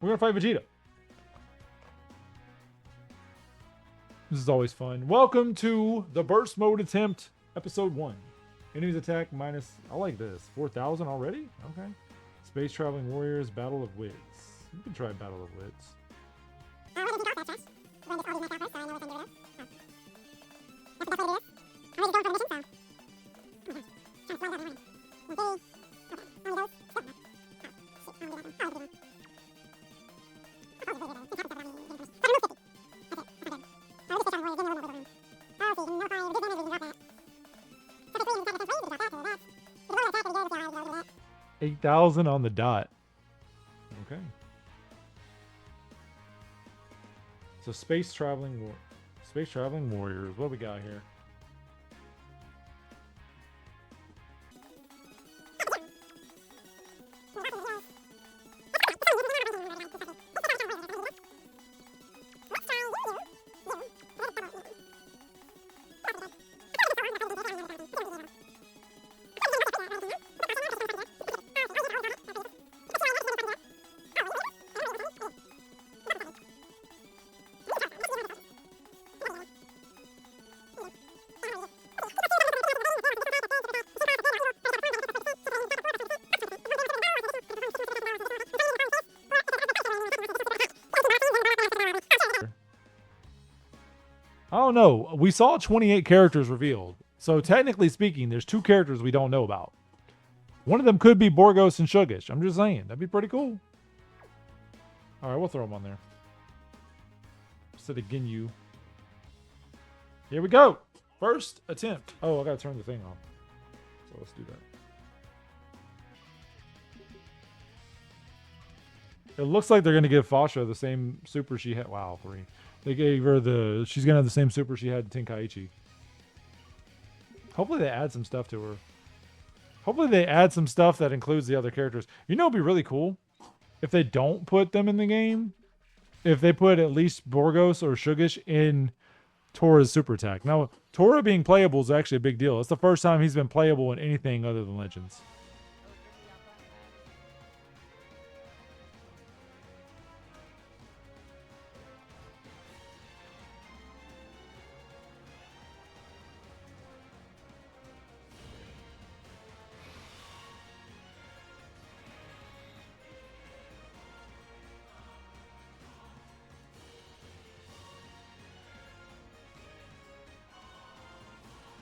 We're gonna fight Vegeta. This is always fun. Welcome to the burst mode attempt, episode 1. Enemies attack minus. I like this. 4,000 already? Okay. Space traveling warriors, battle of wits. You can try battle of wits. $8,000 on the dot. Okay. So space traveling warriors. What we got here? I don't know. We saw 28 characters revealed. So technically speaking, there's 2 characters we don't know about. One of them could be Borgos and Shugish. I'm just saying. That'd be pretty cool. Alright, we'll throw them on there. Instead of Ginyu. Here we go. First attempt. Oh, I gotta turn the thing on. So let's do that. It looks like they're gonna give Fasha the same super she had. Wow, 3. They gave her she's gonna have the same super she had in Tenkaichi. Hopefully they add some stuff to her. Hopefully they add some stuff that includes the other characters. You know, it'd be really cool if they don't put them in the game. If they put at least Borgos or Shugish in Tora's super attack. Now, Tora being playable is actually a big deal. It's the first time he's been playable in anything other than Legends.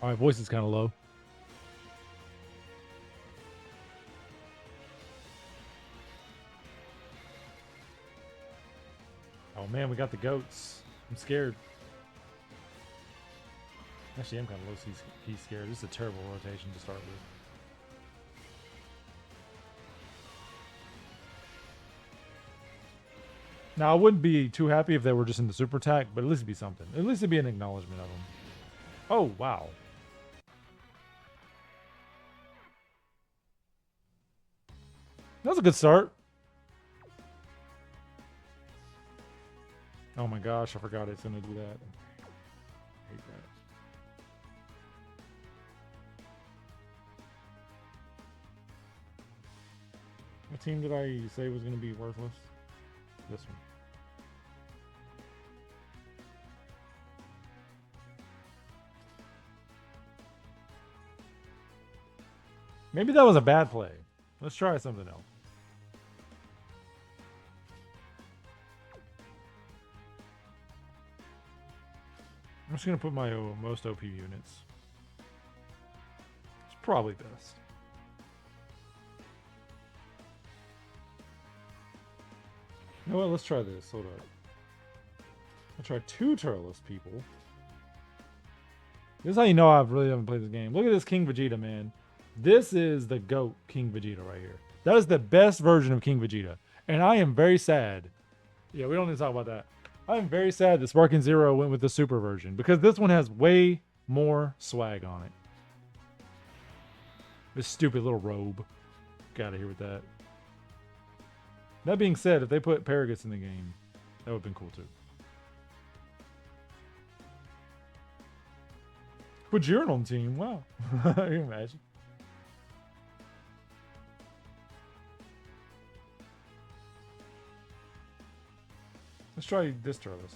My voice is kind of low. Oh man, we got the goats. I'm scared. Actually, I'm kind of low. He's scared. This is a terrible rotation to start with. Now, I wouldn't be too happy if they were just in the super attack, but at least it'd be something. At least it'd be an acknowledgement of them. Oh, wow. That was a good start. Oh my gosh, I forgot it's going to do that. I hate that. What team did I say was going to be worthless? This one. Maybe that was a bad play. Let's try something else. I'm just going to put my most OP units. It's probably best. You know what? Let's try this. Hold up. I'll try 2 Turles people. This is how you know I really haven't played this game. Look at this King Vegeta, man. This is the GOAT King Vegeta right here. That is the best version of King Vegeta. And I am very sad. Yeah, we don't need to talk about that. I am very sad that Sparking Zero went with the super version because this one has way more swag on it. This stupid little robe. Get out of here with that. That being said, if they put Paragus in the game, that would have been cool too. Put Jiren on the team. Wow. Can you imagine? Let's try this Turles.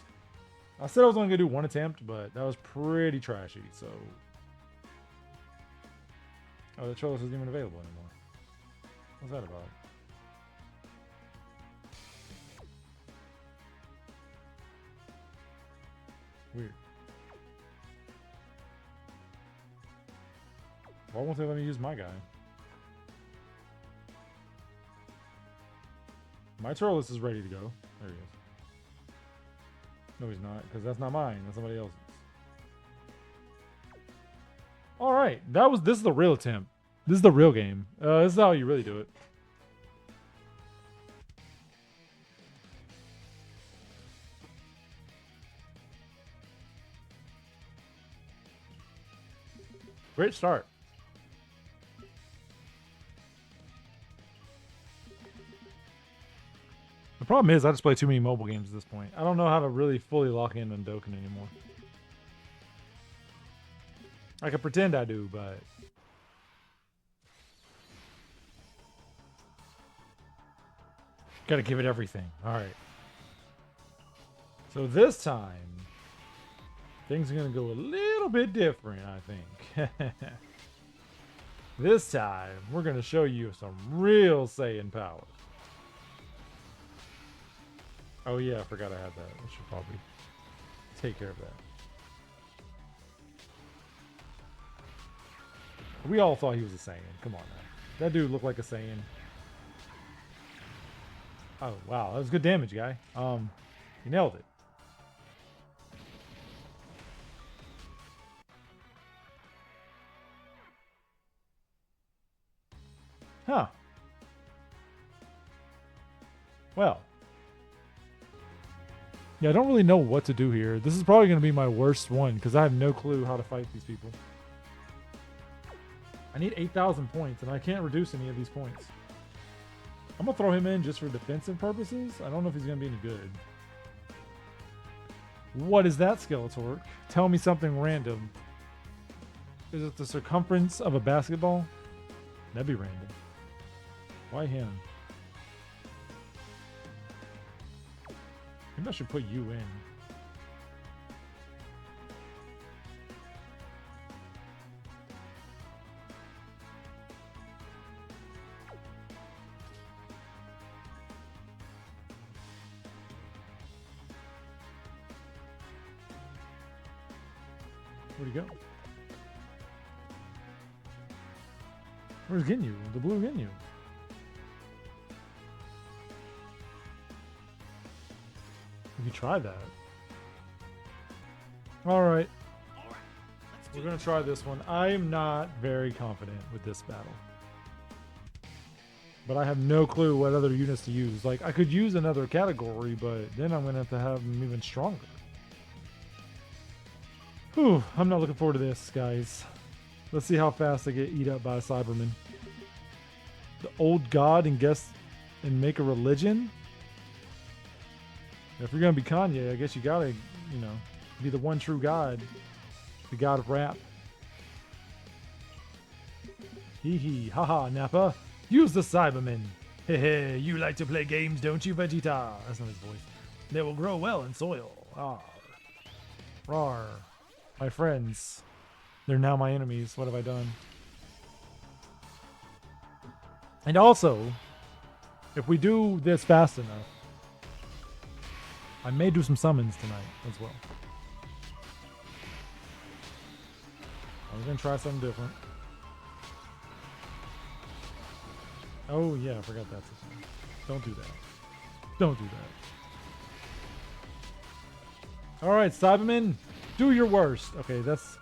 I said I was only gonna do one attempt, but that was pretty trashy. So, oh, the Turles isn't even available anymore. What's that about? Weird. Why won't they let me use my guy? My Turles is ready to go. There he is. No, he's not, because that's not mine. That's somebody else's. All right, this is the real attempt. This is the real game. This is how you really do it. Great start. The problem is I just play too many mobile games at this point. I don't know how to really fully lock in on Dokkan anymore. I can pretend I do, but... Gotta give it everything. Alright. So this time, things are gonna go a little bit different, I think. This time, we're gonna show you some real Saiyan power. Oh yeah, I forgot I had that. I should probably take care of that. We all thought he was a Saiyan. Come on now. That dude looked like a Saiyan. Oh wow, that was good damage, guy. You nailed it. Huh. Well. Yeah, I don't really know what to do here. This is probably going to be my worst one because I have no clue how to fight these people. I need 8,000 points and I can't reduce any of these points. I'm going to throw him in just for defensive purposes. I don't know if he's going to be any good. What is that, Skeletor? Tell me something random. Is it the circumference of a basketball? That'd be random. Why him? Maybe I should put you in. Where'd he go? Where's Ginyu? The blue Ginyu. We could try that. Alright. We're going to try this one. I am not very confident with this battle. But I have no clue what other units to use. Like, I could use another category, but then I'm going to have them even stronger. Whew, I'm not looking forward to this, guys. Let's see how fast I get eat up by a Saibaman. The old god and make a religion? If you're gonna be Kanye, I guess you gotta, you know, be the one true god. The god of rap. Hee hee, haha, Nappa. Use the Saibamen. Hehe, you like to play games, don't you, Vegeta? That's not his voice. They will grow well in soil. Ah. Rawr. My friends. They're now my enemies. What have I done? And also, if we do this fast enough, I may do some summons tonight as well. I was going to try something different. Oh yeah, I forgot that's a thing. Don't do that. Don't do that. Alright, Saibaman, do your worst. Okay, that's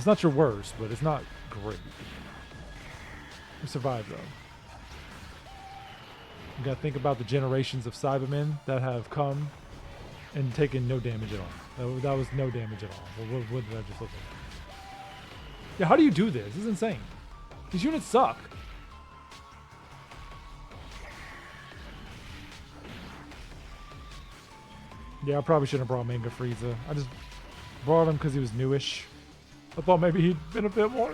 not your worst, but it's not great. You survived though. You gotta think about the generations of Saibamen that have come and taken no damage at all. That was no damage at all. What did I just look at? Yeah, how do you do this? This is insane. These units suck. Yeah, I probably shouldn't have brought Manga Frieza. I just brought him because he was newish. I thought maybe he'd benefit more.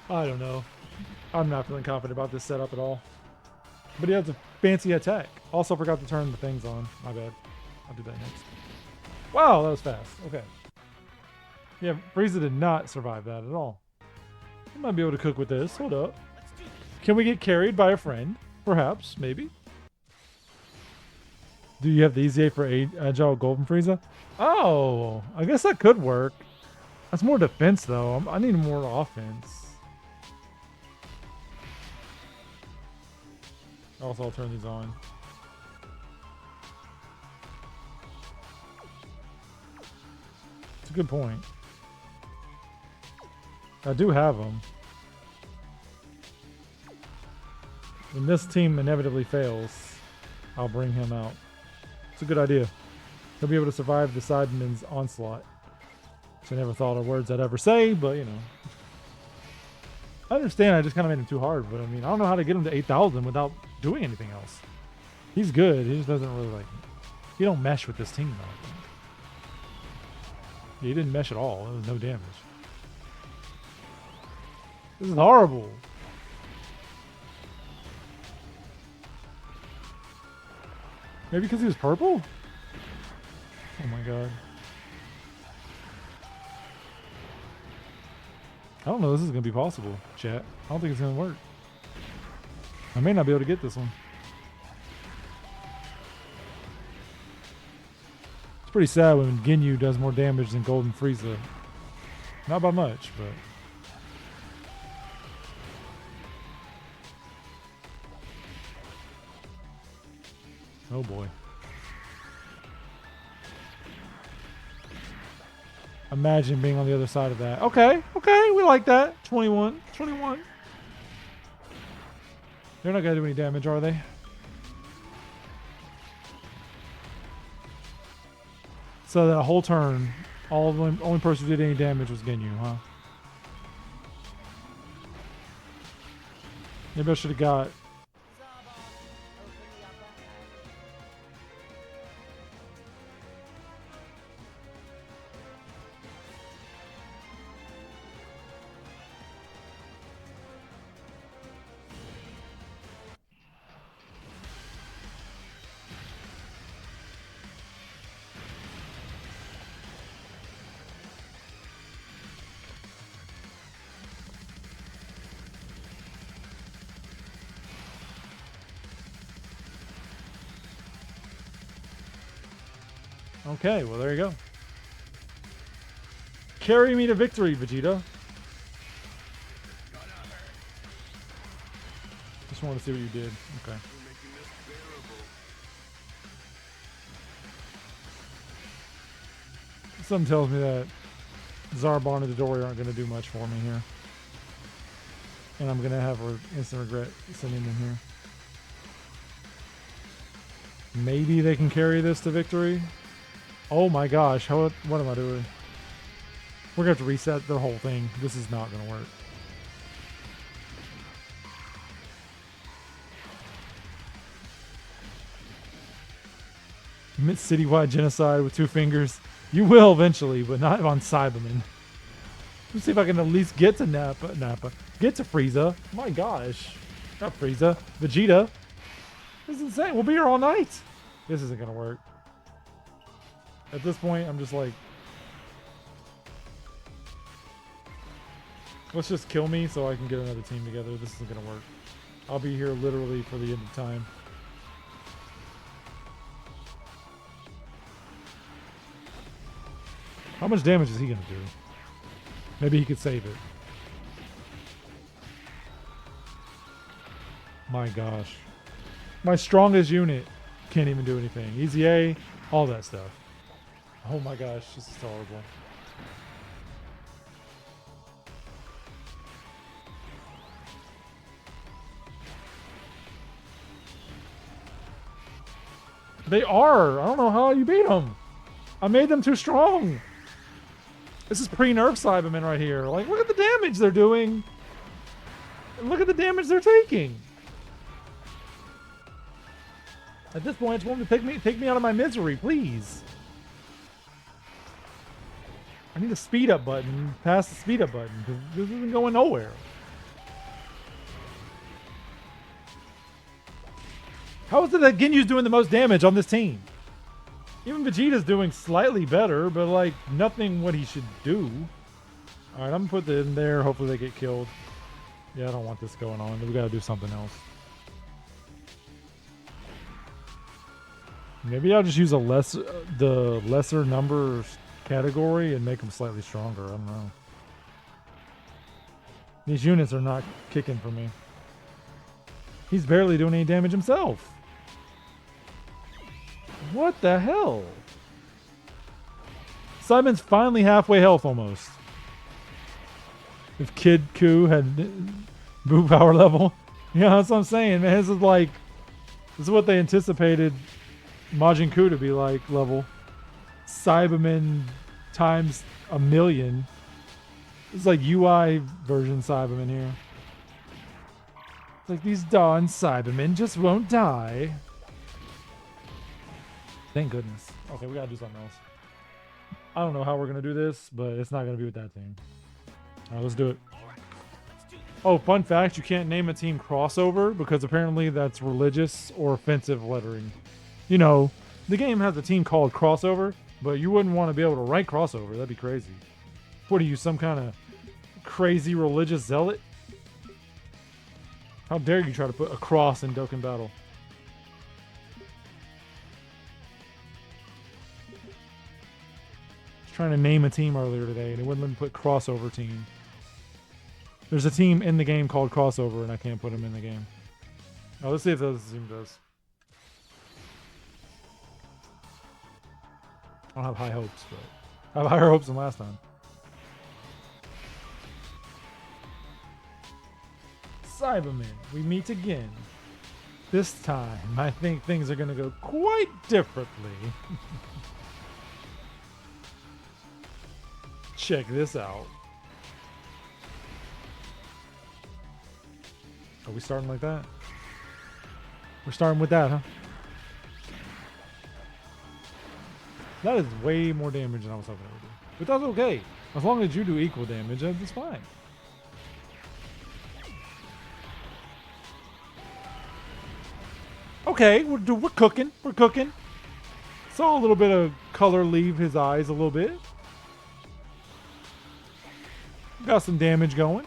I don't know. I'm not feeling confident about this setup at all. But he has a fancy attack. Also forgot to turn the things on. My bad. I'll do that next. Wow, that was fast. Okay. Yeah, Frieza did not survive that at all. I might be able to cook with this. Hold up. Can we get carried by a friend? Perhaps. Maybe. Do you have the easy A for Agile Golden Frieza? Oh, I guess that could work. That's more defense, though. I need more offense. Also, I'll turn these on. It's a good point. I do have them. When this team inevitably fails, I'll bring him out. It's a good idea. He'll be able to survive the Saibaman's onslaught. Which I never thought of words I'd ever say, but you know. I understand I just kind of made him too hard, but I mean, I don't know how to get him to 8,000 without doing anything else. He's good. He just doesn't really like... He don't mesh with this team, though. Yeah, he didn't mesh at all. There was no damage. This is horrible. Maybe because he was purple? Oh my god. I don't know if this is going to be possible, chat. I don't think it's going to work. I may not be able to get this one. It's pretty sad when Ginyu does more damage than Golden Frieza. Not by much, but... Oh boy. Imagine being on the other side of that. Okay, okay, we like that. 21, 21. They're not going to do any damage, are they? So that whole turn, the only person who did any damage was Ginyu, huh? Maybe I should have got... Okay, well there you go. Carry me to victory, Vegeta. Just wanted to see what you did. Okay. Something tells me that Zarbon and Dory aren't going to do much for me here. And I'm going to have instant regret sending them here. Maybe they can carry this to victory. Oh my gosh, what am I doing? We're going to have to reset the whole thing. This is not going to work. Commit citywide genocide with 2 fingers. You will eventually, but not on Saibaman. Let's see if I can at least get to Nappa. Get to Frieza. My gosh. Not Frieza. Vegeta. This is insane. We'll be here all night. This isn't going to work. At this point, I'm just like... Let's just kill me so I can get another team together. This isn't going to work. I'll be here literally for the end of time. How much damage is he going to do? Maybe he could save it. My gosh. My strongest unit can't even do anything. Easy A, all that stuff. Oh my gosh, this is horrible. They are. I don't know how you beat them. I made them too strong. This is pre-nerf Saibaman right here. Like, look at the damage they're doing. Look at the damage they're taking. At this point, I just want them to take me out of my misery, please. I need a speed up button. Pass the speed up button, because this isn't going nowhere. How is it that Ginyu's doing the most damage on this team? Even Vegeta's doing slightly better, but like nothing what he should do. All right, I'm gonna put it in there. Hopefully they get killed. Yeah, I don't want this going on. We gotta do something else. Maybe I'll just use the lesser numbers category and make them slightly stronger. I don't know. These units are not kicking for me. He's barely doing any damage himself. What the hell? Simon's finally halfway health almost. If Kid Ku had boo power level. Yeah, that's what I'm saying, man. This is what they anticipated Majin Ku to be like level. Saibamen times 1,000,000. It's like UI version Saibamen here. It's like these Dawn Saibamen just won't die. Thank goodness. Okay, we gotta do something else. I don't know how we're gonna do this, but it's not gonna be with that team. Alright, let's do it. Oh, fun fact, you can't name a team crossover because apparently that's religious or offensive lettering. You know, the game has a team called crossover, but you wouldn't want to be able to write crossover. That'd be crazy. What are you, some kind of crazy religious zealot? How dare you try to put a cross in Dokkan Battle? I was trying to name a team earlier today and it wouldn't let me put crossover team. There's a team in the game called crossover and I can't put them in the game. Oh, let's see if this team does. I don't have high hopes, but I have higher hopes than last time. Saibaman, we meet again. This time, I think things are going to go quite differently. Check this out. Are we starting like that? We're starting with that, huh? That is way more damage than I was hoping it would do. But that's okay. As long as you do equal damage, that's fine. Okay, we're cooking. We're cooking. Saw a little bit of color leave his eyes a little bit. Got some damage going.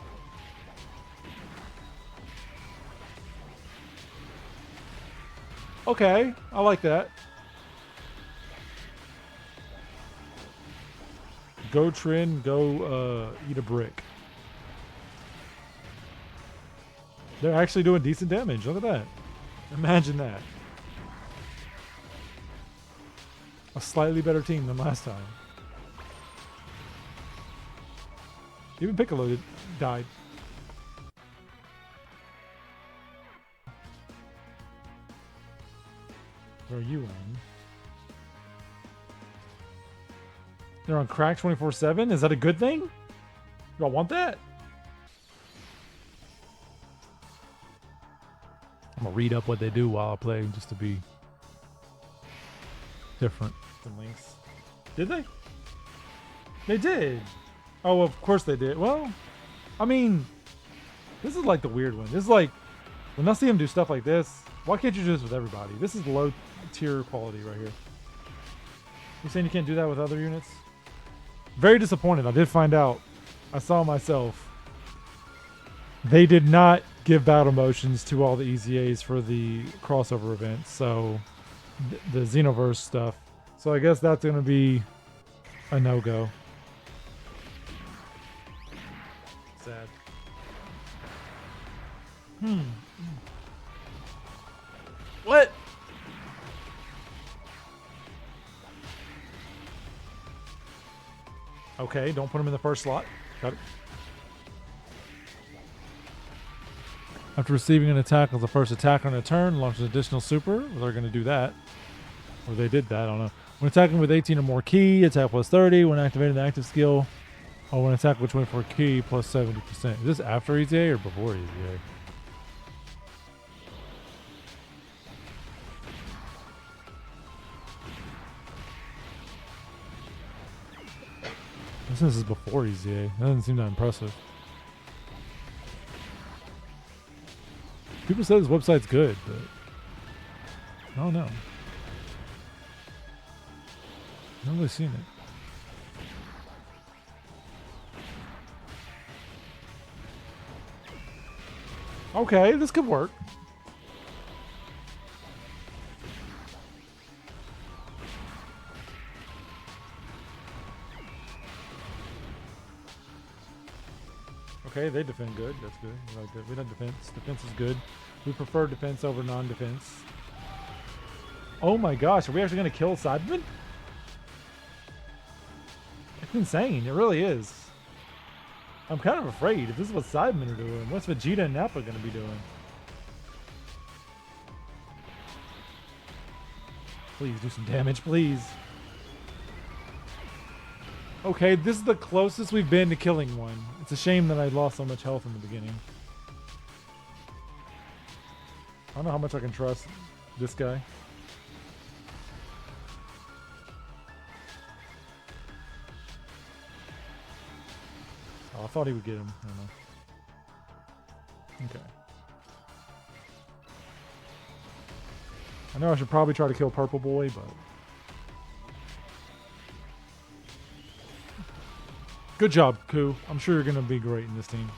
Okay, I like that. Go Trin, go eat a brick. They're actually doing decent damage. Look at that. Imagine that. A slightly better team than last time. Even Piccolo died. Where are you on? They're on crack 24/7? Is that a good thing? Y'all want that? I'm gonna read up what they do while I play just to be different. Some links. Did they? They did. Oh, of course they did. Well, I mean, this is like the weird one. This is like, when I see them do stuff like this, why can't you do this with everybody? This is low tier quality right here. You saying you can't do that with other units? Very disappointed. I did find out. I saw myself. They did not give battle motions to all the EZAs for the crossover events. So the Xenoverse stuff. So I guess that's going to be a no-go. Sad. What? Okay, don't put him in the first slot. Got it. After receiving an attack as the first attack on a turn, launch an additional super. Well, they're going to do that. Or they did that, I don't know. When attacking with 18 or more ki, attack plus 30. When activating the active skill, or when attack with 24 ki, plus 70%. Is this after EZA or before EZA? This is before EZA. That doesn't seem that impressive. People say this website's good, but Oh no. Nobody's seen it. Okay, this could work. Okay, they defend good. That's good. We like that. We like defense. Defense is good. We prefer defense over non-defense. Oh my gosh, are we actually going to kill Saibaman? It's insane. It really is. I'm kind of afraid if this is what Saibaman are doing. What's Vegeta and Nappa going to be doing? Please do some damage, please. Okay, this is the closest we've been to killing one. It's a shame that I lost so much health in the beginning. I don't know how much I can trust this guy. Oh, I thought he would get him. I don't know. Okay. I know I should probably try to kill Purple Boy, but... Good job, Ku. I'm sure you're going to be great in this team.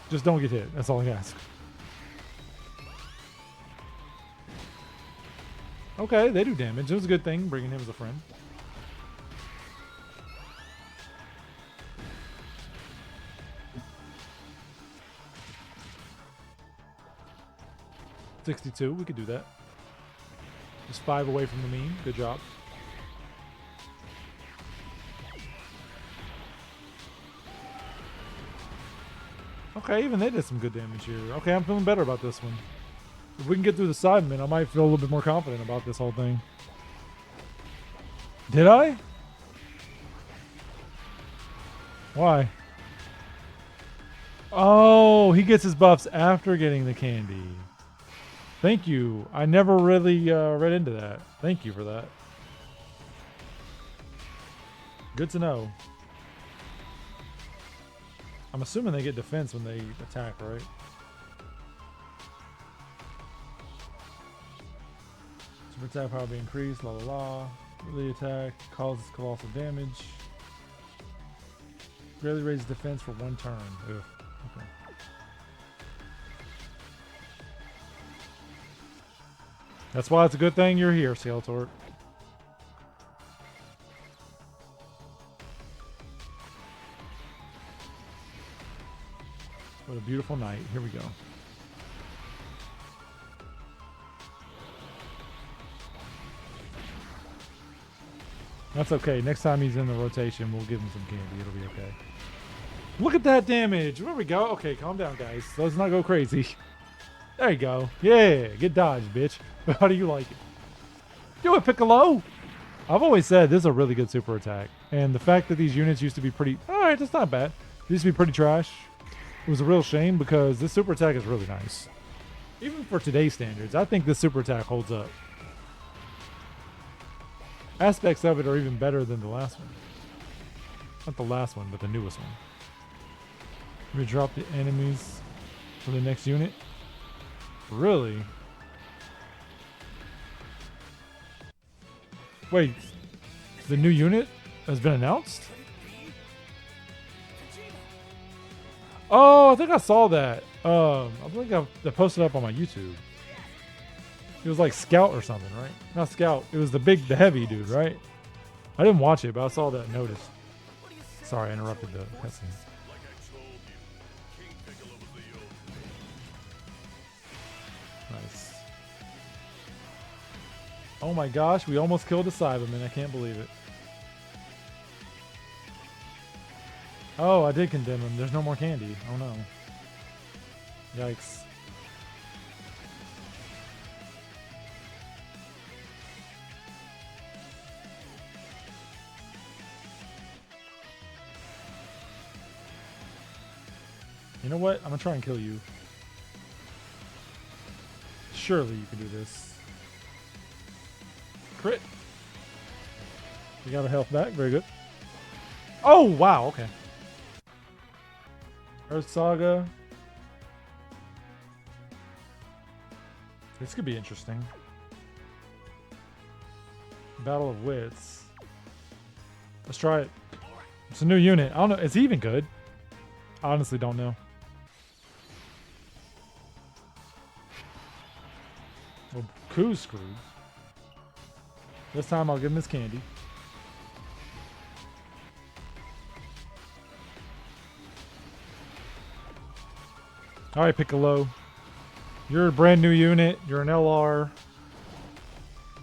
Just don't get hit. That's all I ask. Okay, they do damage. It was a good thing, bringing him as a friend. $62. We could do that. Just 5 away from the mean. Good job. Okay, even they did some good damage here. Okay, I'm feeling better about this one. If we can get through the Saibaman, I might feel a little bit more confident about this whole thing. Did I? Why? Oh, he gets his buffs after getting the candy. Thank you. I never really read into that. Thank you for that. Good to know. I'm assuming they get defense when they attack, right? Super attack power be increased, la la la. Melee attack causes colossal damage. Rarely raises defense for 1 turn. Ugh. Okay. That's why it's a good thing you're here, Skeletor. What a beautiful night. Here we go. That's okay. Next time he's in the rotation, we'll give him some candy. It'll be okay. Look at that damage. There we go. Okay, calm down, guys. Let's not go crazy. There you go. Yeah, get dodged, bitch. How do you like it? Do it, Piccolo. I've always said this is a really good super attack. And the fact that these units used to be pretty... Alright, that's not bad. They used to be pretty trash. It was a real shame because this super attack is really nice. Even for today's standards, I think this super attack holds up. Aspects of it are even better than the last one. Not the last one, but the newest one. We drop the enemies for the next unit. Really? Wait, the new unit has been announced? Oh, I think I saw that. I think I posted up on my YouTube. It was like Scout or something, right? Not Scout. It was the heavy dude, right? I didn't watch it, but I saw that notice. Sorry, I interrupted the cutscene. Nice. Oh my gosh, we almost killed a Saibaman. I can't believe it. Oh, I did condemn him. There's no more candy. Oh no. Yikes. You know what? I'm gonna try and kill you. Surely you can do this. Crit. You got a health back. Very good. Oh, wow. Okay. Earth Saga. This could be interesting. Battle of Wits. Let's try it. It's a new unit. I don't know. Is he even good? I honestly don't know. Well, Ku's screwed. This time I'll give him his candy. Alright, Piccolo. You're a brand new unit. You're an LR.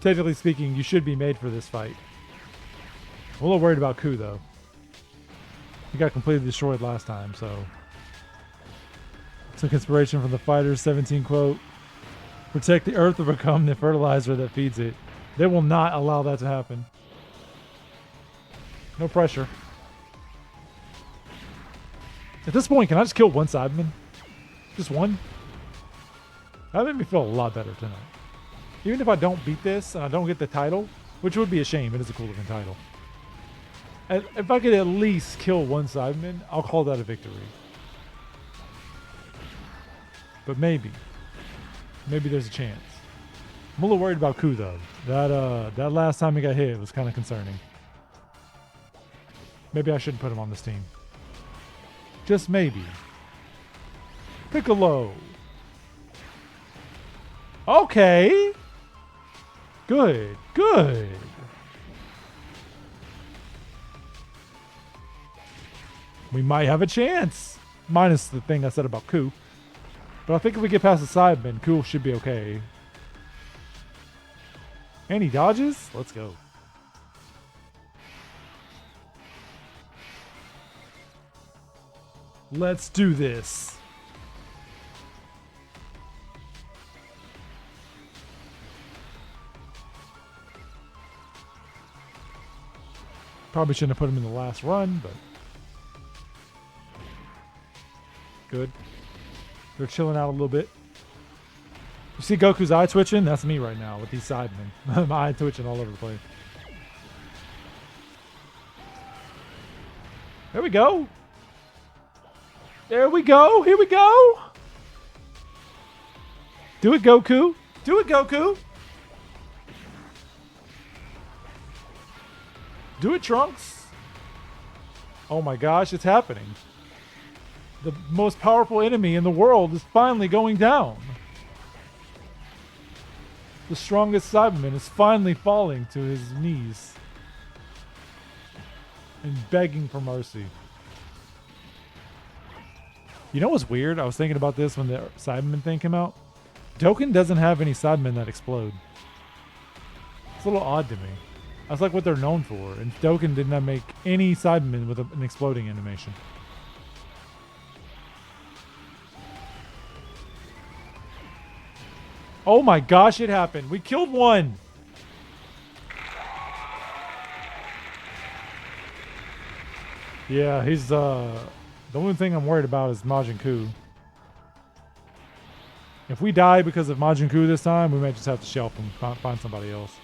Technically speaking, you should be made for this fight. I'm a little worried about Ku, though. He got completely destroyed last time, so... Took inspiration from the Fighters 17 quote. Protect the earth or become the fertilizer that feeds it. They will not allow that to happen. No pressure. At this point, can I just kill one Saibaman? Just one? That made me feel a lot better tonight. Even if I don't beat this and I don't get the title, which would be a shame, it is a cool looking title. If I could at least kill one Saibaman, I'll call that a victory. But maybe. Maybe there's a chance. I'm a little worried about Ku though. That last time he got hit was kind of concerning. Maybe I shouldn't put him on this team. Just maybe. Piccolo. Okay. Good. Good. We might have a chance. Minus the thing I said about Ku. But I think if we get past the Saibaman, Ku should be okay. And he dodges? Let's go. Let's do this. Probably shouldn't have put him in the last run, but... Good. They're chilling out a little bit. You see Goku's eye twitching? That's me right now with these Saibamen. My eye twitching all over the place. There we go. There we go. Here we go. Do it, Goku. Do it, Goku. Do it, Trunks. Oh my gosh, it's happening. The most powerful enemy in the world is finally going down. The strongest Saibaman is finally falling to his knees and begging for mercy. You know what's weird? I was thinking about this when the Saibaman thing came out. Dokkan doesn't have any Saibamen that explode. It's a little odd to me. That's like what they're known for. And Dokkan did not make any Saibamen with an exploding animation. Oh my gosh, it happened. We killed one. Yeah, he's the only thing I'm worried about is Majin Ku. If we die because of Majin Ku this time, we might just have to shelf him, find somebody else.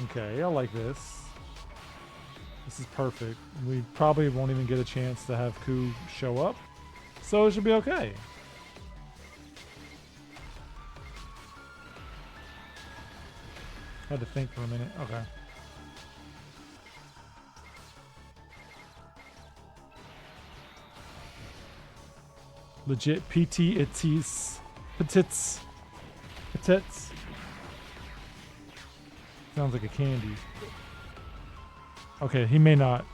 Okay, I like this. This is perfect. We probably won't even get a chance to have Ku show up, so it should be okay. Had to think for a minute. Okay. Legit PT itis. Petits. Petits. Sounds like a candy. Okay, he may not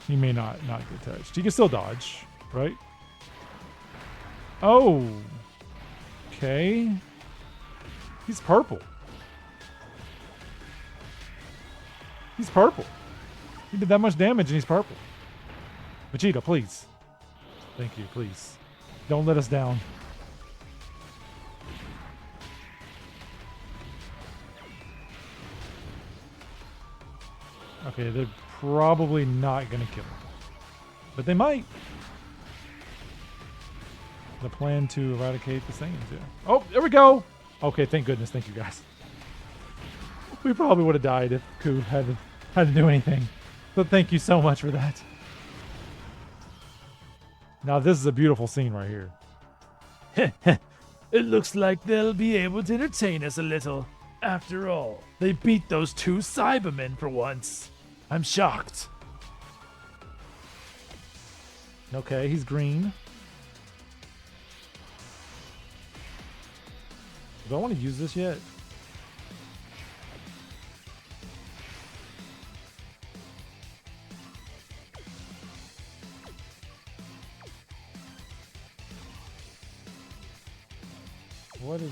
get touched. He can still dodge, right? Oh. Okay. He's purple. He's purple. He did that much damage and he's purple. Vegeta, please. Thank you, please. Don't let us down. Okay, they're probably not going to kill him. But they might. The plan to eradicate the Saiyans, yeah. Oh, there we go! Okay, thank goodness. Thank you, guys. We probably would have died if Ku had to do anything. But thank you so much for that. Now this is a beautiful scene right here. It looks like they'll be able to entertain us a little. After all, they beat those two Saibamen for once. I'm shocked. Okay, he's green. Do I want to use this yet? What is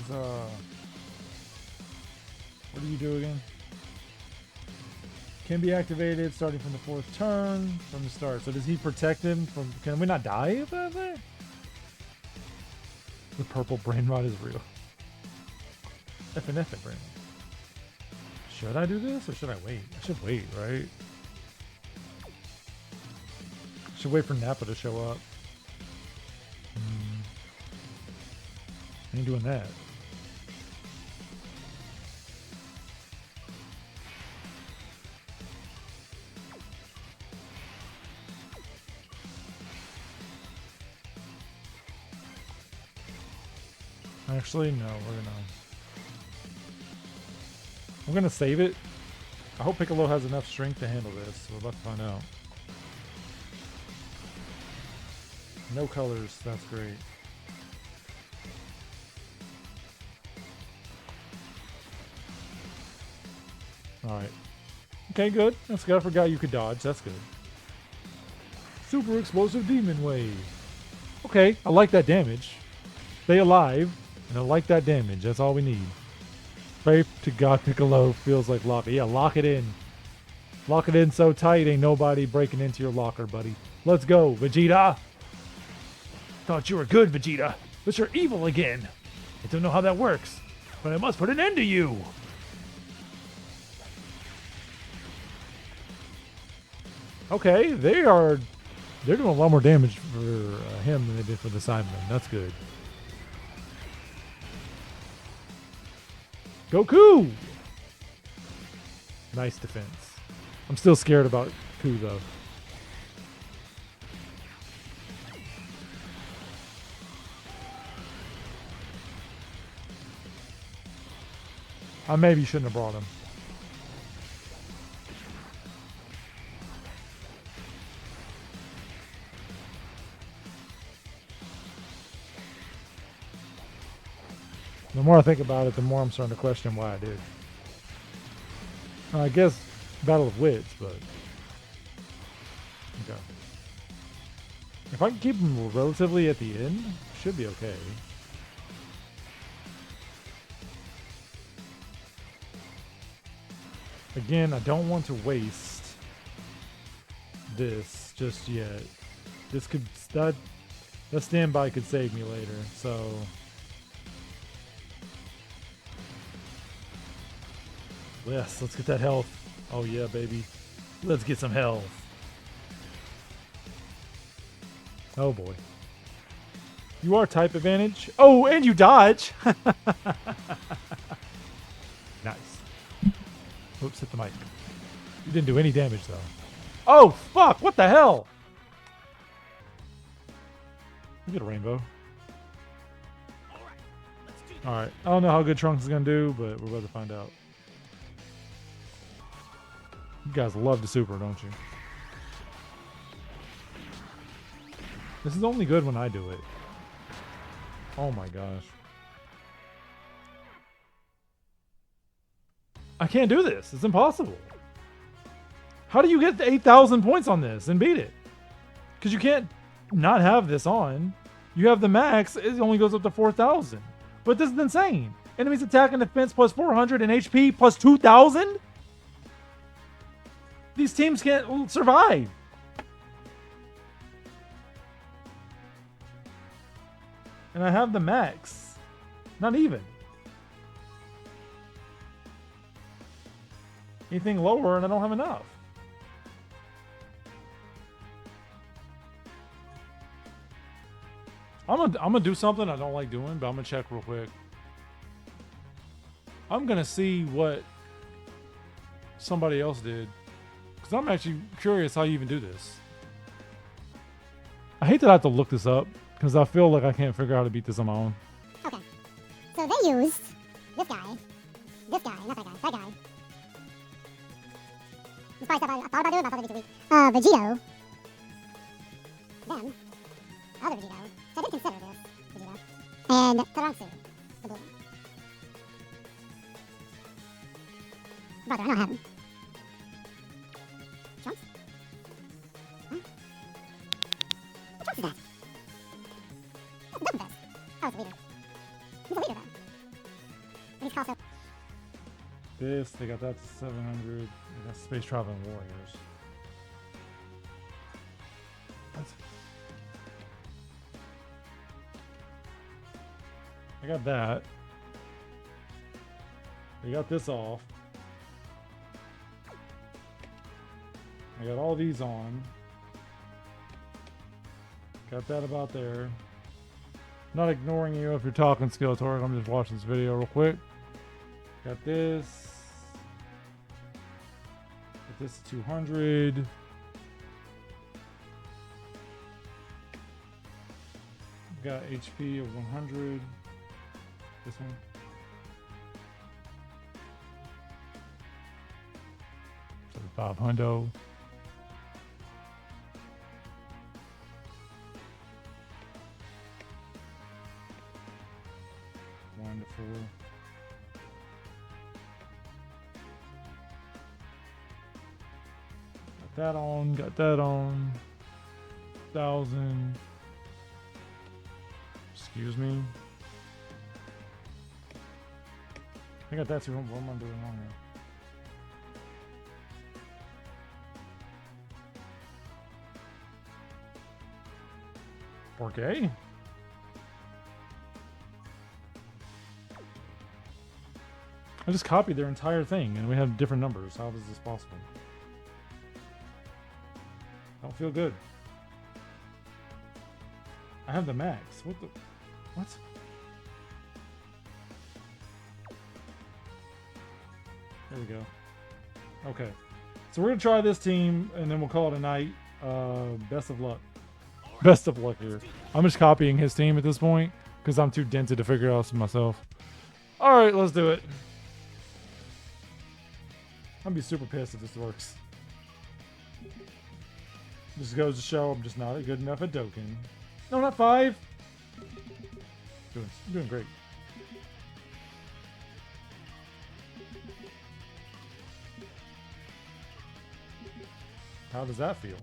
what do you do again? Can be activated starting from the 4th turn from the start. So does he protect him from, can we not die if that thing? The purple brain rot is real. F and F it, brain rot. Should I do this or should I wait? I should wait, right? Should wait for Nappa to show up. I ain't doing that. Actually, no, I'm gonna save it. I hope Piccolo has enough strength to handle this. We're about to find out. No colors, that's great. Alright. Okay, good. That's good. I forgot you could dodge. That's good. Super explosive demon wave. Okay, I like that damage. Stay alive, and I like that damage. That's all we need. Pray to God Piccolo feels like lock. Yeah, lock it in. Lock it in so tight, ain't nobody breaking into your locker, buddy. Let's go, Vegeta. Thought you were good, Vegeta, but you're evil again. I don't know how that works, but I must put an end to you. Okay, they're doing a lot more damage for him than they did for the Saibaman. That's good. Goku! Nice defense. I'm still scared about Ku though. I maybe shouldn't have brought him. The more I think about it, the more I'm starting to question why I did. I guess Battle of Wits, but okay. If I can keep them relatively at the end, should be okay. Again, I don't want to waste this just yet. This could that standby could save me later, so. Yes, let's get that health. Oh yeah, baby. Let's get some health. Oh boy. You are type advantage. Oh, and you dodge. Nice. Oops, hit the mic. You didn't do any damage though. Oh fuck, what the hell? You get a rainbow. Alright. I don't know how good Trunks is gonna do, but we're about to find out. You guys love the super, don't you? This is only good when I do it. Oh my gosh. I can't do this. It's impossible. How do you get the 8,000 points on this and beat it? Because you can't not have this on. You have the max. It only goes up to 4,000. But this is insane. Enemies attack and defense plus 400 and HP plus 2,000? These teams can't survive. And I have the max. Not even. Anything lower and I don't have enough. I'm gonna do something I don't like doing, but I'm gonna check real quick. I'm gonna see what somebody else did. Because I'm actually curious how you even do this. I hate that I have to look this up because I feel like I can't figure out how to beat this on my own. Okay. So they used this guy, not that guy, that guy. This probably stuff I thought about doing, but I thought it'd be too weak. Vegito. Then, other Vegito. So I did consider this Vegito. And Taransu, the blue one. Brother, I know I have him. Trunks? Huh? What Trunks is that? That's Double Fist. Oh, it's a leader. He's a leader, though. And he's also... This, they got that to 700. They got Space Traveling Warriors. What? I got that. They got this off. I got all these on. Got that about there. Not ignoring you if you're talking, Skeletor. I'm just watching this video real quick. Got this. Got this 200. Got HP of 100. This one. So 500. Wonderful. Got that on. Got that on. 1,000. Excuse me. I got that too. What am I doing wrong here? 4K? I just copied their entire thing and we have different numbers. How is this possible? I don't feel good. I have the max. What the? What? There we go. Okay. So we're going to try this team and then we'll call it a night. Best of luck. Best of luck here. I'm just copying his team at this point because I'm too dented to figure it out myself. All right, let's do it. I'm gonna be super pissed if this works. This goes to show I'm just not good enough at Dokkan. No, not 5. Doing great. How does that feel?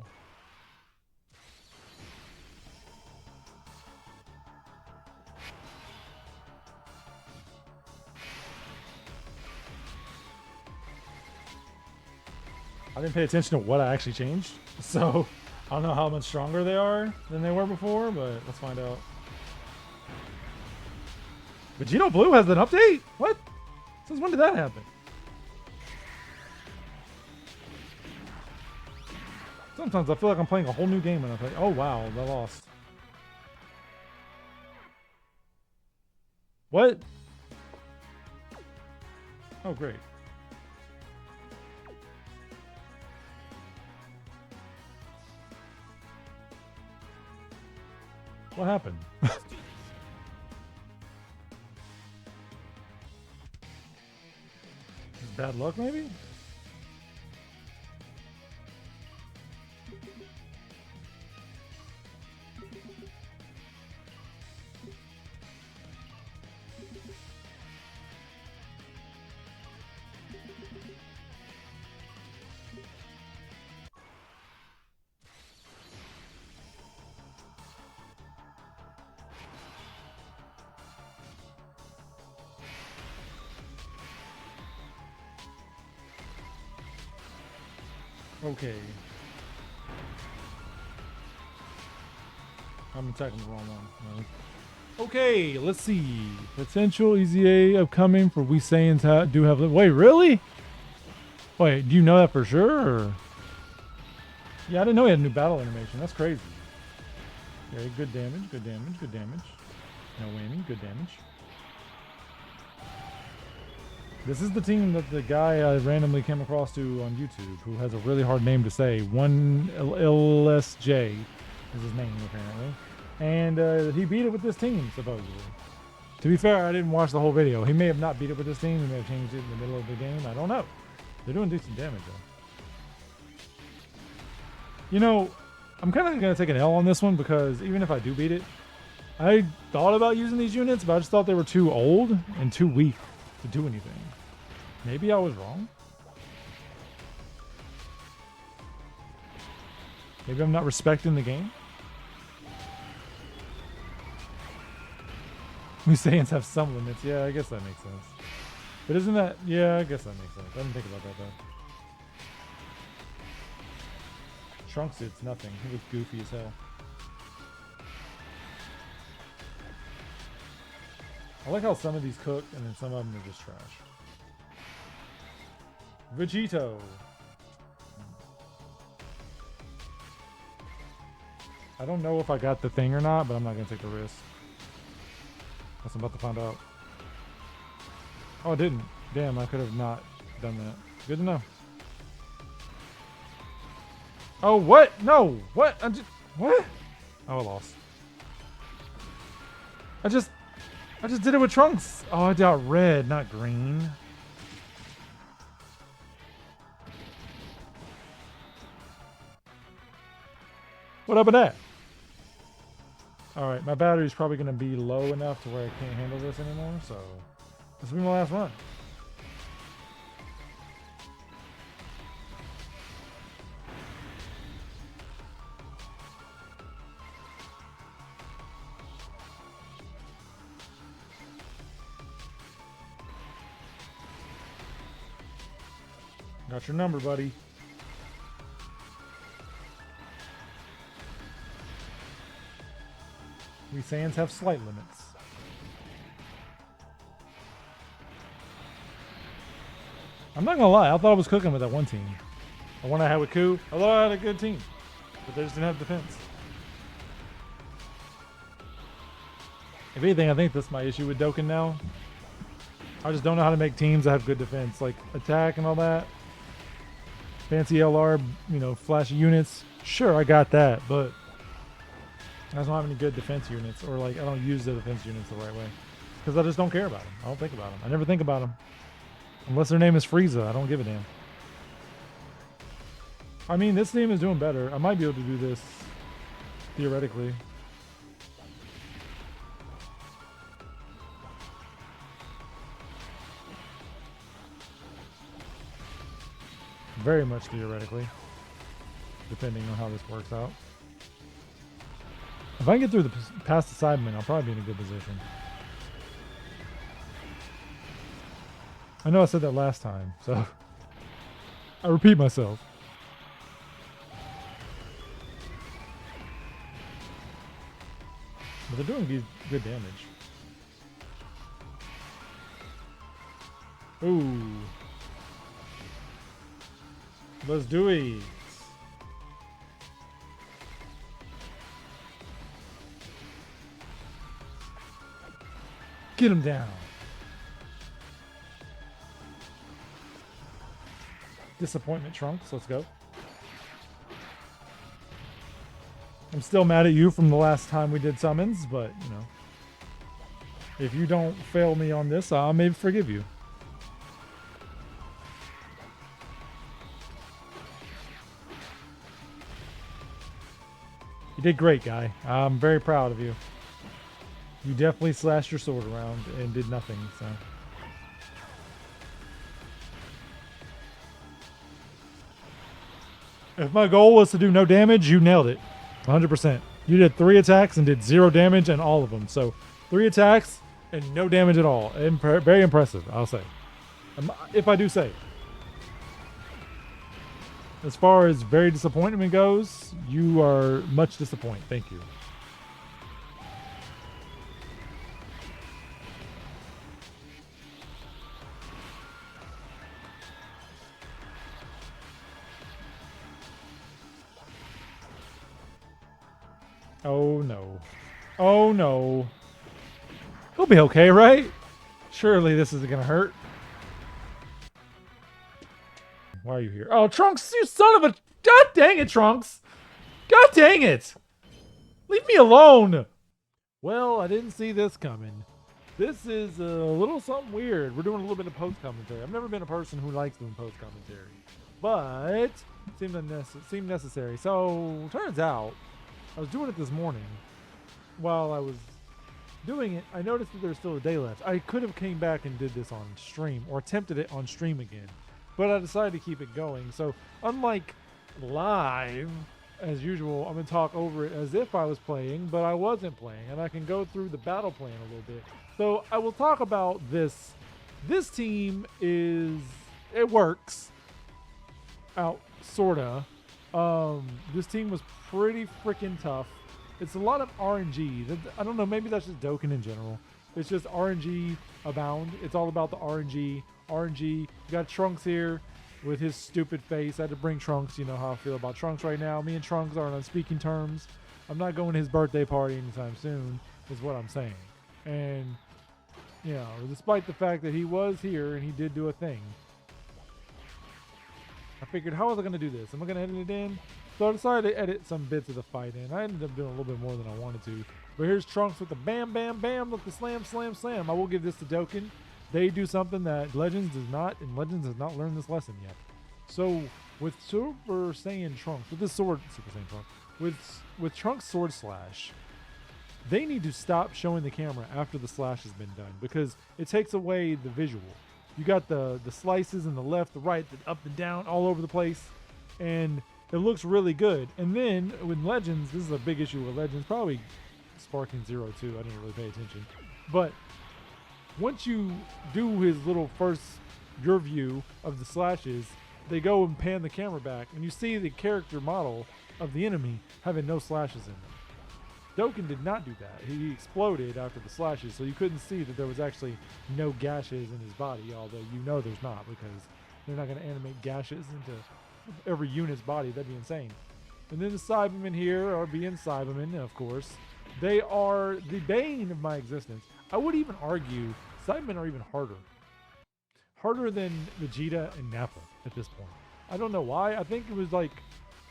I didn't pay attention to what I actually changed, so I don't know how much stronger they are than they were before, but let's find out. Vegeta Blue has an update? What? Since when did that happen? Sometimes I feel like I'm playing a whole new game when I play. Oh wow, I lost. What? Oh great. What happened? Bad luck, maybe? Okay. I'm attacking the wrong one. No. Okay, let's see. Potential EZA upcoming for we Saiyans do have. Wait, really? Wait, do you know that for sure? Or? Yeah, I didn't know he had a new battle animation. That's crazy. Okay, good damage, good damage, good damage. No whammy, good damage. This is the team that the guy I randomly came across to on YouTube, who has a really hard name to say. 1LSJ. is his name apparently. And he beat it with this team, supposedly. To be fair, I didn't watch the whole video. He may have not beat it with this team. He may have changed it in the middle of the game. I don't know. They're doing decent damage, though. You know, I'm kind of going to take an L on this one because even if I do beat it, I thought about using these units, but I just thought they were too old and too weak to do anything. Maybe I was wrong. Maybe I'm not respecting the game. We Saiyans have some limits. Yeah, I guess that makes sense. But isn't that... Yeah, I guess that makes sense. I didn't think about that, though. Trunks, it's nothing. He looks goofy as hell. I like how some of these cook and then some of them are just trash. Vegeta. I don't know if I got the thing or not, but I'm not going to take the risk. Guess I'm about to find out. Oh, I didn't. Damn, I could have not done that. Good to know. Oh, what? No. What? What? Oh, I lost. I just did it with Trunks. Oh, I got red, not green. What up with that? Alright, my battery's probably going to be low enough to where I can't handle this anymore, so this will be my last run. Got your number, buddy. We Saiyans have slight limits. I'm not gonna lie, I thought I was cooking with that one team. The one I had with Ku, I thought I had a good team. But they just didn't have defense. If anything, I think that's my issue with Dokkan now. I just don't know how to make teams that have good defense. Like attack and all that. Fancy LR, you know, flashy units. Sure, I got that, but I just don't have any good defense units, or like I don't use the defense units the right way because I just don't care about them. I don't think about them. I never think about them unless their name is Frieza. I don't give a damn. I mean, this team is doing better. I might be able to do this theoretically. Very much theoretically, depending on how this works out. If I can get through past the Saibaman, I'll probably be in a good position. I know I said that last time, so I repeat myself. But they're doing good damage. Ooh. Let's do it. Get him down. Disappointment Trunks, let's go. I'm still mad at you from the last time we did summons, but you know, if you don't fail me on this, I'll maybe forgive you. You did great, guy. I'm very proud of you. You definitely slashed your sword around and did nothing, so. If my goal was to do no damage, you nailed it. 100%. You did 3 attacks and did 0 damage on all of them. So 3 attacks and no damage at all. Very impressive, I'll say. If I do say. As far as very disappointment goes, you are much disappointed. Thank you. Oh no. Oh no. He'll be okay, right? Surely this isn't gonna hurt. Why are you here? Oh, Trunks, you son of a... God dang it, Trunks! God dang it! Leave me alone! Well, I didn't see this coming. This is a little something weird. We're doing a little bit of post-commentary. I've never been a person who likes doing post-commentary. But seemed necessary. So, turns out, I was doing it this morning. While I was doing it, I noticed that there's still a day left. I could have came back and did this on stream, or attempted it on stream again. But I decided to keep it going. So, unlike live, as usual, I'm going to talk over it as if I was playing, but I wasn't playing. And I can go through the battle plan a little bit. So I will talk about this. This team it works out, sorta. This team was pretty freaking tough. It's a lot of RNG. I don't know, maybe that's just Dokkan in general. It's just RNG abound. It's all about the RNG. You got Trunks here with his stupid face. I had to bring Trunks. You know how I feel about Trunks right now. Me and Trunks aren't on speaking terms. I'm not going to his birthday party anytime soon, is what I'm saying. And, you know, despite the fact that he was here and he did do a thing, I figured, how was I going to do this? Am I going to edit it in? So I decided to edit some bits of the fight in. I ended up doing a little bit more than I wanted to. But here's Trunks with the bam, bam, bam. Look, the slam, slam, slam. I will give this to Dokkan. They do something that Legends does not, and Legends has not learned this lesson yet. So with Super Saiyan Trunks, with this sword, Super Saiyan Trunks, with Trunks Sword Slash, they need to stop showing the camera after the slash has been done because it takes away the visual. You got the slices in the left, the right, the up and down, all over the place, and it looks really good. And then with Legends, this is a big issue with Legends, probably Sparking Zero too. I didn't really pay attention, but once you do his little your view of the slashes, they go and pan the camera back, and you see the character model of the enemy having no slashes in them. Dokkan did not do that. He exploded after the slashes, so you couldn't see that there was actually no gashes in his body, although you know there's not because they're not going to animate gashes into every unit's body. That'd be insane. And then the Saibamen here are being Saibamen, of course. They are the bane of my existence. I would even argue Saibamen are even harder. Harder than Vegeta and Nappa at this point. I don't know why. I think it was like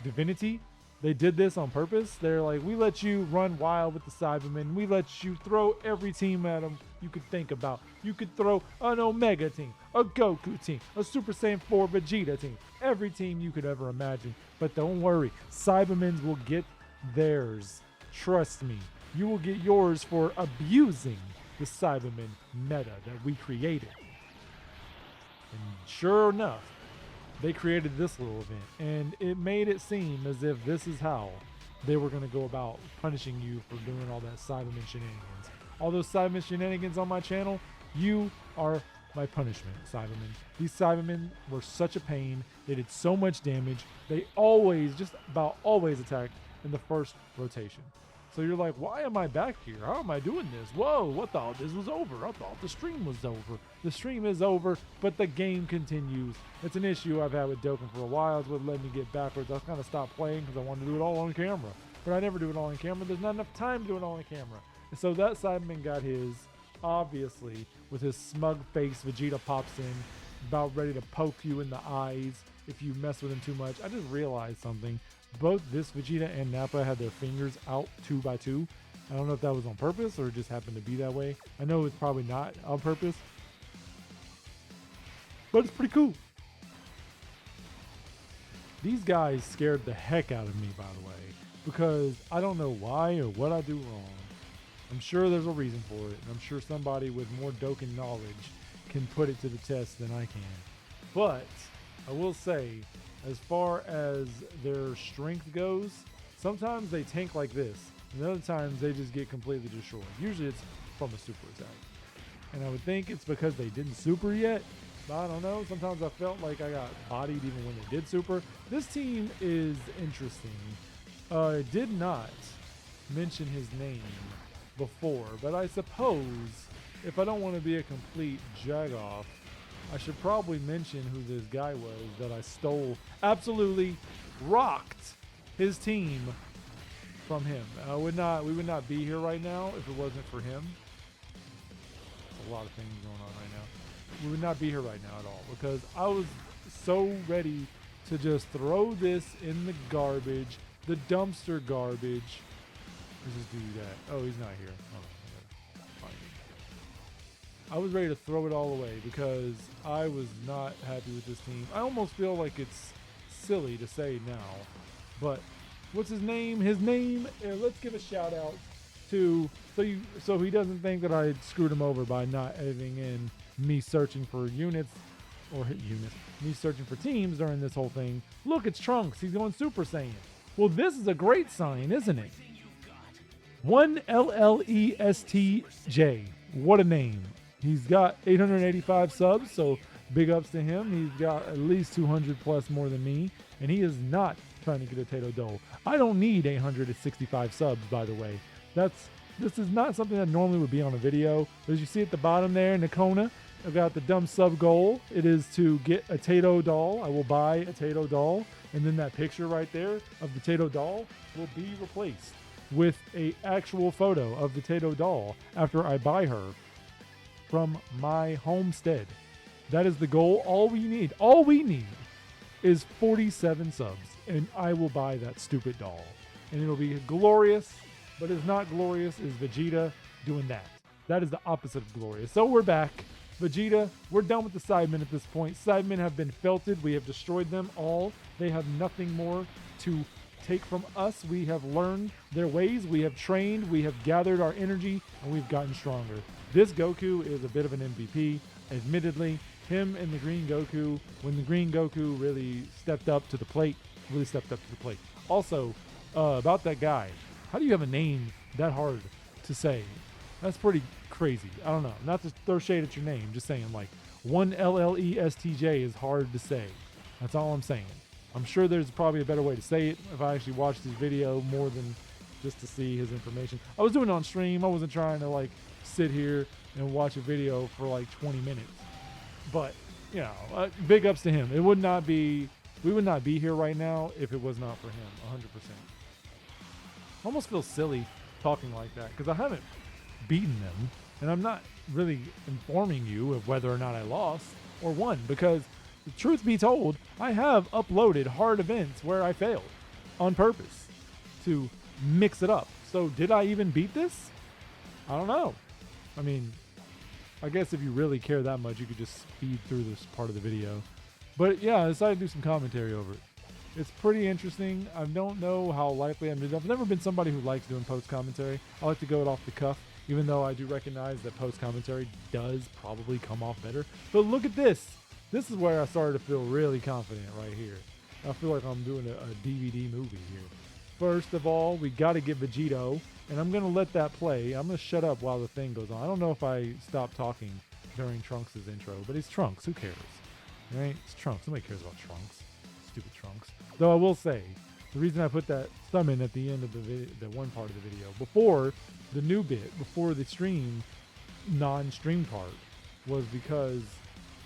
Divinity. They did this on purpose. They're like, we let you run wild with the Saibamen. We let you throw every team at them you could think about. You could throw an Omega team, a Goku team, a Super Saiyan 4 Vegeta team. Every team you could ever imagine. But don't worry, Saibamens will get theirs. Trust me. You will get yours for abusing the Saibamen meta that we created. And sure enough, they created this little event, and it made it seem as if this is how they were going to go about punishing you for doing all that Saibaman shenanigans. All those Saibaman shenanigans on my channel, you are my punishment, Saibaman. These Saibaman were such a pain. They did so much damage. They always, just about always attacked in the first rotation. So you're like, why am I back here? How am I doing this? Whoa, I thought this was over. I thought the stream was over. The stream is over, but the game continues. It's an issue I've had with Dokkan for a while. It's what led me get backwards. I kind of stopped playing because I wanted to do it all on camera. But I never do it all on camera. There's not enough time to do it all on camera. And so that Saibaman got his, obviously, with his smug face. Vegeta pops in, about ready to poke you in the eyes if you mess with him too much. I just realized something. Both this Vegeta and Nappa had their fingers out 2 by 2. I don't know if that was on purpose or it just happened to be that way. I know it's probably not on purpose, but it's pretty cool. These guys scared the heck out of me, by the way, because I don't know why or what I do wrong. I'm sure there's a reason for it, and I'm sure somebody with more Dokkan knowledge can put it to the test than I can. But I will say, as far as their strength goes, sometimes they tank like this, and other times they just get completely destroyed. Usually it's from a super attack. And I would think it's because they didn't super yet, but I don't know. Sometimes I felt like I got bodied even when they did super. This team is interesting. I did not mention his name before, but I suppose if I don't want to be a complete jagoff, I should probably mention who this guy was that I stole, absolutely rocked his team from him. We would not be here right now if it wasn't for him. There's a lot of things going on right now. We would not be here right now at all because I was so ready to just throw this in the garbage, the dumpster garbage, Let's just do that. Oh, he's not here. Oh, fine. I was ready to throw it all away because I was not happy with this team. I almost feel like it's silly to say now, but what's his name? His name. Let's give a shout out to so he doesn't think that I screwed him over by not editing in me searching for units or units. Me searching for teams during this whole thing. Look, it's Trunks. He's going Super Saiyan. Well, this is a great sign, isn't it? 1LLESTJ. What a name. He's got 885 subs, so big ups to him. He's got at least 200 plus more than me, and he is not trying to get a Tato Dole. I don't need 865 subs, by the way. This is not something that normally would be on a video. As you see at the bottom there in the Kona, I've got the dumb sub goal. It is to get a Tato doll. I will buy a Tato doll, and then that picture right there of the Tato doll will be replaced with a actual photo of the Tato doll after I buy her from my homestead. That is the goal. All we need is 47 subs, and I will buy that stupid doll. And it'll be glorious, but as not glorious as Vegeta doing that. That is the opposite of glorious. So we're back. Vegeta, we're done with the Saibamen at this point. Saibamen have been felted. We have destroyed them all. They have nothing more to take from us. We have learned their ways. We have trained. We have gathered our energy, and we've gotten stronger. This Goku is a bit of an MVP. Admittedly, him and the Green Goku, when the Green Goku really stepped up to the plate, Also, about that guy, how do you have a name that hard to say? That's pretty crazy. I don't know. Not to throw shade at your name, just saying, like, 1LLESTJ is hard to say. That's all I'm saying. I'm sure there's probably a better way to say it if I actually watched his video more than just to see his information. I was doing it on stream. I wasn't trying to, like, sit here and watch a video for, like, 20 minutes. But, you know, big ups to him. We would not be here right now if it was not for him, 100%. I almost feel silly talking like that because I haven't beaten them, and I'm not really informing you of whether or not I lost or won, because the truth be told, I have uploaded hard events where I failed on purpose to mix it up. So did I even beat this? I don't know. I mean, I guess if you really care that much, you could just speed through this part of the video. But yeah, I decided to do some commentary over it. It's pretty interesting. I don't know how likely I've never been somebody who likes doing post commentary. I like to go it off the cuff, even though I do recognize that post commentary does probably come off better. But look at this. This is where I started to feel really confident right here. I feel like I'm doing a DVD movie here. First of all, we got to get Vegito, and I'm going to let that play. I'm going to shut up while the thing goes on. I don't know if I stop talking during Trunks' intro, but it's Trunks. Who cares? Right? It's Trunks. Nobody cares about Trunks. Stupid Trunks. Though I will say, the reason I put that summon at the end of the one part of the video, before the new bit, before the stream, non-stream part, was because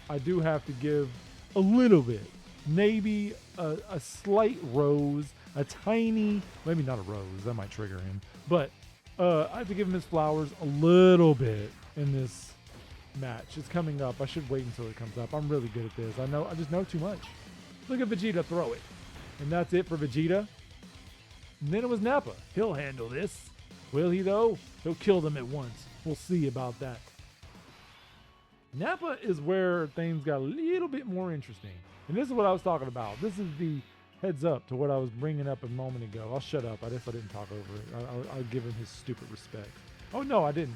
I do have to give a little bit, maybe a slight rose, a tiny, maybe not a rose, that might trigger him, but I have to give him his flowers a little bit in this match. It's coming up. I should wait until it comes up. I'm really good at this. I just know too much. Look at Vegeta throw it. And that's it for Vegeta. And then it was Nappa. He'll handle this. Will he, though? He'll kill them at once. We'll see about that. Nappa is where things got a little bit more interesting. And this is what I was talking about. This is the heads up to what I was bringing up a moment ago. I'll shut up. I guess I didn't talk over it. I'll give him his stupid respect. Oh, no, I didn't.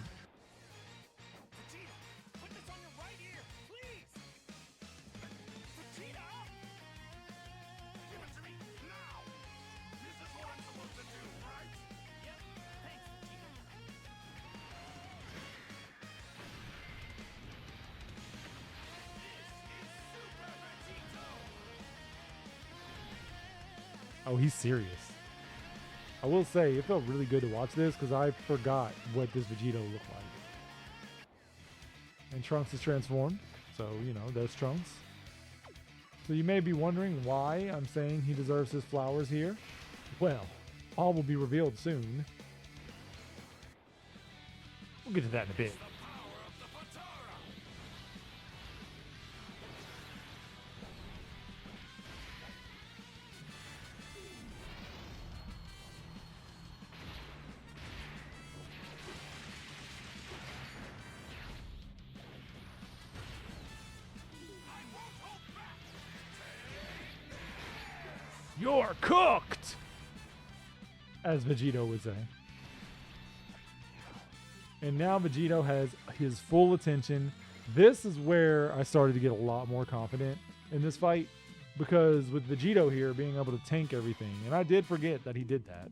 Oh, he's serious. I will say, it felt really good to watch this because I forgot what this Vegito looked like. And Trunks is transformed, so, you know, there's Trunks. So you may be wondering why I'm saying he deserves his flowers here. Well, all will be revealed soon. We'll get to that in a bit. You're cooked! as Vegito would say. And now Vegito has his full attention. This is where I started to get a lot more confident in this fight, because with Vegito here being able to tank everything, and I did forget that he did that.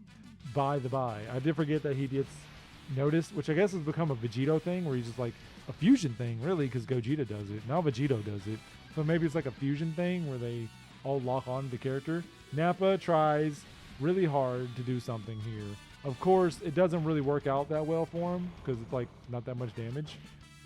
By the by, I did forget that he gets noticed, which I guess has become a Vegito thing, where he's just like a fusion thing, really, because Gogeta does it. Now Vegito does it. So maybe it's like a fusion thing where they all lock on the character. Nappa tries really hard to do something here. Of course, it doesn't really work out that well for him, because it's like not that much damage.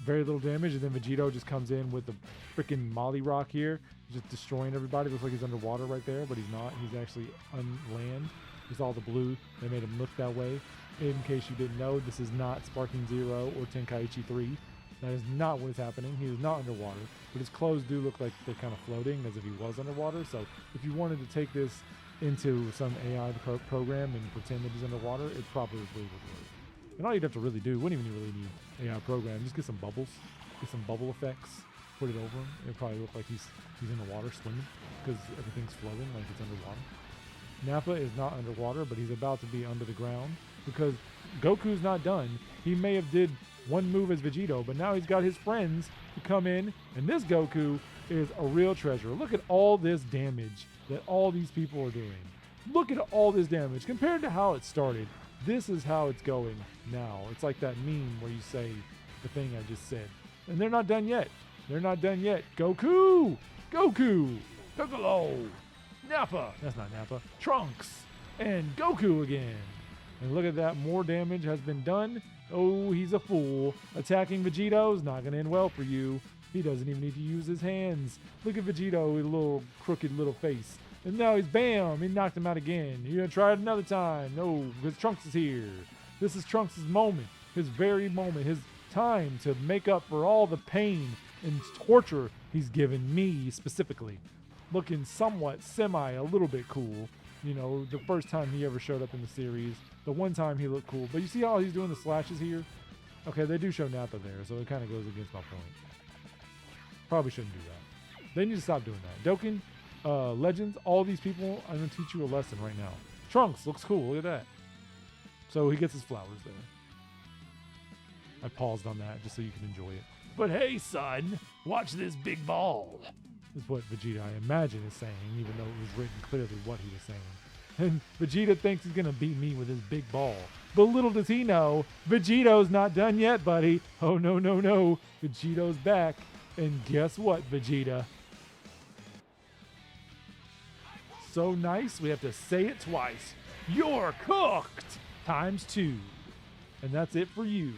Very little damage, and then Vegito just comes in with the freaking Molly Rock here, just destroying everybody. Looks like he's underwater right there, but he's not. He's actually on land. It's all the blue. They made him look that way. In case you didn't know, this is not Sparking Zero or Tenkaichi 3. That is not what is happening. He is not underwater, but his clothes do look like they're kind of floating as if he was underwater. So if you wanted to take this into some AI program and pretend that he's underwater, it probably would work. And all you'd have to really do, wouldn't even really need AI program, just get some bubbles, get some bubble effects, put it over him. It'd probably look like he's in the water swimming, because everything's floating like it's underwater. Nappa is not underwater, but he's about to be under the ground, because Goku's not done. He may have did one move as Vegito, but now he's got his friends to come in, and this Goku is a real treasure. Look at all this damage that all these people are doing. Look at all this damage compared to how it started. This is how it's going now. It's like that meme where you say the thing I just said. And they're not done yet. They're not done yet. Goku! Goku! Piccolo! Nappa! That's not Nappa. Trunks! And Goku again. And look at that. More damage has been done. Oh, he's a fool. Attacking Vegito's not going to end well for you. He doesn't even need to use his hands. Look at Vegito with a little crooked little face. And now he's bam! He knocked him out again. You're going to try it another time. No, because Trunks is here. This is Trunks' moment. His very moment. His time to make up for all the pain and torture he's given me specifically. Looking somewhat a little bit cool. You know, the first time he ever showed up in the series. The one time he looked cool. But you see how he's doing the slashes here? Okay, they do show Nappa there, so it kind of goes against my point. Probably shouldn't do that. They need to stop doing that. Dokkan, Legends, all these people, I'm going to teach you a lesson right now. Trunks looks cool. Look at that. So he gets his flowers there. I paused on that just so you can enjoy it. But hey, son, watch this big ball. Is what Vegeta, I imagine, is saying, even though it was written clearly what he was saying. And Vegeta thinks he's going to beat me with his big ball. But little does he know, Vegito's not done yet, buddy. Oh, no, no, no. Vegito's back. And guess what, Vegeta? So nice, we have to say it twice. You're cooked! ×2. And that's it for you.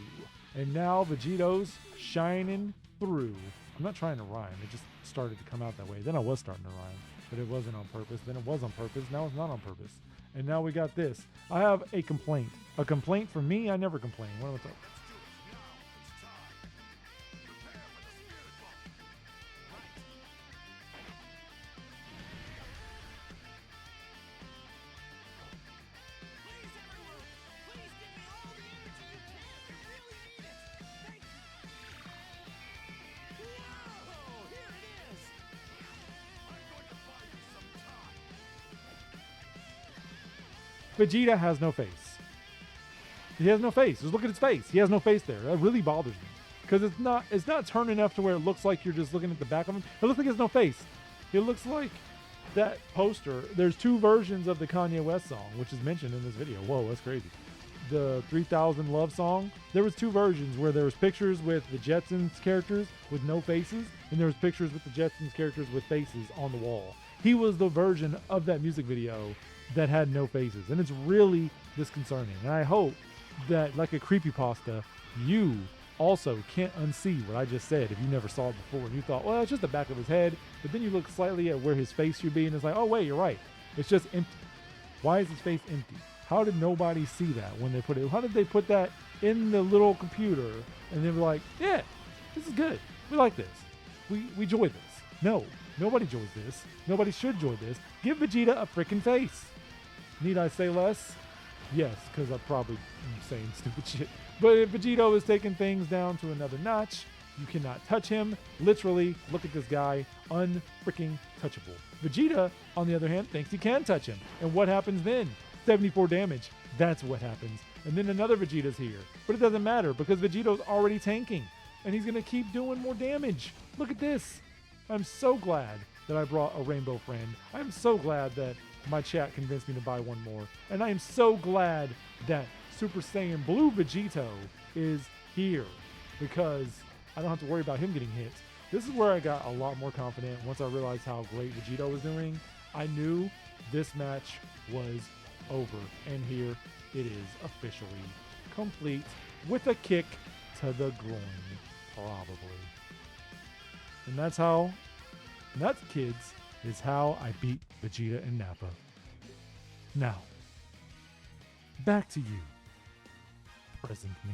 And now Vegito's shining through. I'm not trying to rhyme. It just started to come out that way. Then I was starting to rhyme, but it wasn't on purpose. Then it was on purpose. Now it's not on purpose. And now we got this. I have a complaint. A complaint from me? I never complain. What am I talking? Vegeta has no face. He has no face. Just look at his face. He has no face there. That really bothers me. Because it's not turned enough to where it looks like you're just looking at the back of him. It looks like he has no face. It looks like that poster. There's two versions of the Kanye West song, which is mentioned in this video. Whoa, that's crazy. The 3000 Love song. There was two versions where there was pictures with the Jetsons characters with no faces, and there was pictures with the Jetsons characters with faces on the wall. He was the version of that music video that had no faces, and it's really disconcerting. And I hope that, like a creepypasta, you also can't unsee what I just said if you never saw it before and you thought, well, it's just the back of his head, but then you look slightly at where his face should be and it's like, oh wait, you're right, it's just empty. Why is his face empty? How did nobody see that when they put it? How did they put that in the little computer and they were like, yeah, this is good, we like this, we joy this? No, nobody joys this. Nobody should joy this. Give Vegeta a freaking face. Need I say less? Yes, because I'm probably saying stupid shit. But if Vegito is taking things down to another notch, you cannot touch him. Literally, look at this guy. Unfreaking touchable. Vegeta, on the other hand, thinks he can touch him. And what happens then? 74 damage. That's what happens. And then another Vegeta's here. But it doesn't matter because Vegeto's already tanking. And he's going to keep doing more damage. Look at this. I'm so glad that I brought a rainbow friend. I'm so glad that my chat convinced me to buy one more. And I am so glad that Super Saiyan Blue Vegito is here because I don't have to worry about him getting hit. This is where I got a lot more confident once I realized how great Vegito was doing. I knew this match was over. And here it is officially complete with a kick to the groin, probably. And that's how, kids, is how I beat Vegeta and Nappa. Now, back to you, present me.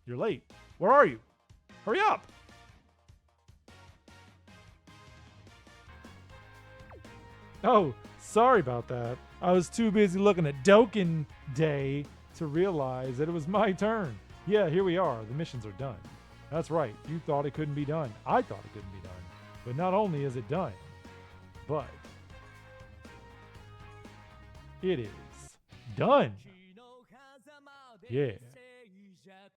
You're late. Where are you? Hurry up! Oh, sorry about that. I was too busy looking at Dokkan Day to realize that it was my turn. Yeah, here we are. The missions are done. That's right. You thought it couldn't be done. I thought it couldn't be done. But not only is it done, but it is done. Yeah.